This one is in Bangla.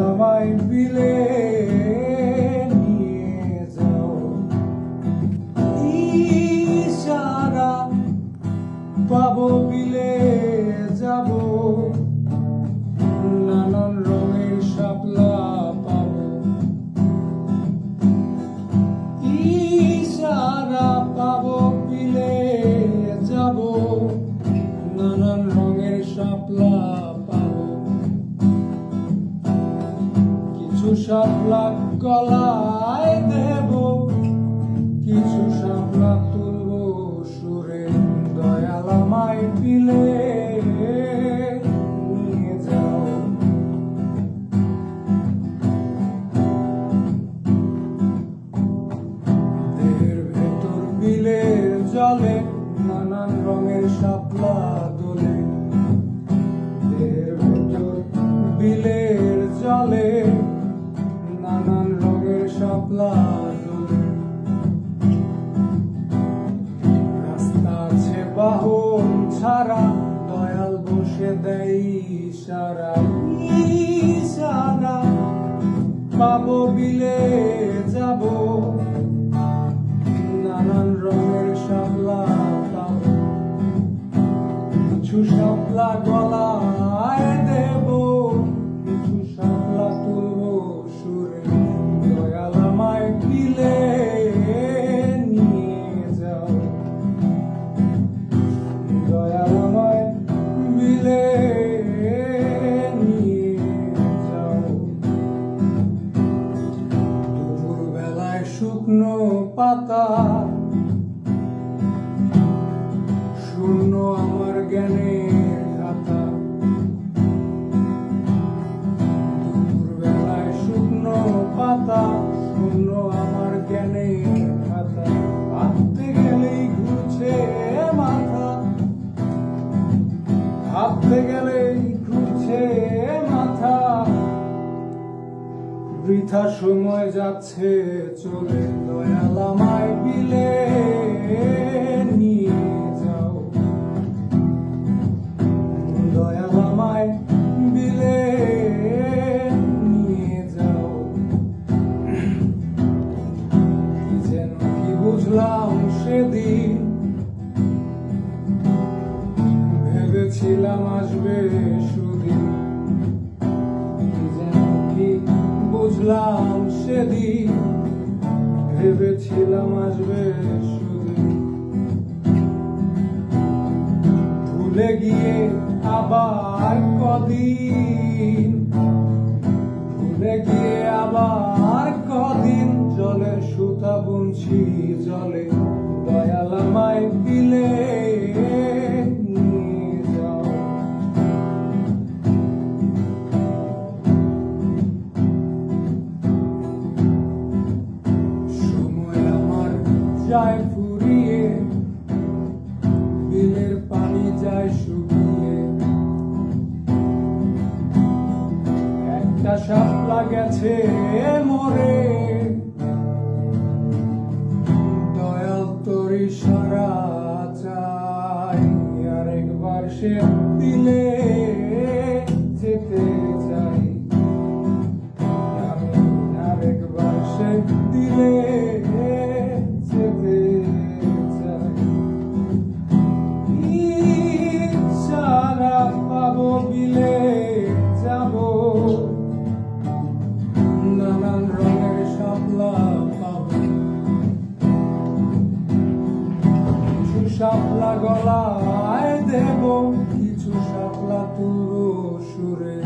আমায় বিলে নিয়ে যাও। ইশারা পাবো বিলে যাব, নানান রঙের শাপলা পাবো। ইশারা পাবো বিলে যাব, নানান রঙের শাপলা পাবো। কিছু শাপলা গলায় দেব, কিছু শাপলা তুলবো সুরে। দয়াল আমায় বিলে নিয়ে যাও। দেহের ভেতর বিলের জলে নানান রঙের শাপলা দোলে। দেহের ভেতর বিলের জলে নানান রঙের শাপলা দোলে। রাস্তা আছে বাহন ছাড়া, দয়াল বসে দেয় ইশারা। ইশারা পাবো বিলে যাব, নানান রঙের শাপলা পাবো। কিছু শাপলা গলায় দেব, কিছু শাপলা তুলবো সুরে। দয়াল আমায় বিলে নিয়ে যাও। দয়াল আমায় বিলে নিয়ে যাও। দুপুর বেলায় শুকনো পাতা, শূন্য আমার জ্ঞানের খাতা। দুপুর বেলায় শুকনো পাতা, শূন্য আমার জ্ঞানের খাতা। ভাবতে গেলেই ঘুরছে মাথা, ভাবতে গেলেই ঘুরছে মাথা। বৃথা সময় যাচ্ছে চলে, দয়াল আমায় বিলে নিয়ে যাও। দয়াল আমায় বিলে নিয়ে যাও। কি যেন কি বুঝলাম সেদিন, ভেবেছিলাম আসবে সুদিন। কি যেন কি বুঝলাম সেদিন, ভেবেছিলাম আসবে সুদিন। ভুলে গিয়ে আবার কদিন, ভুলে গিয়ে আবার কদিন। জলের সুতা বুনছি জলে, দয়াল আমায় বিলে নিয়ে যাও। সময় আমার যায় ফুরিয়ে, বিলের পানি যায় শুকিয়ে। একটা শাপলা গেছে মরে, দয়াল তোর ইশারা চাই। আরেকবার সে বিলে যেতে চাই, আমি আরেকবার সে বিলে যেতে চাই। ইশারা পাবো বিলে যাব, নানান রঙের শাপলা পাবো। কিছু শাপলা গলায় দেব, কিছু শাপলা তুলবো সুরে।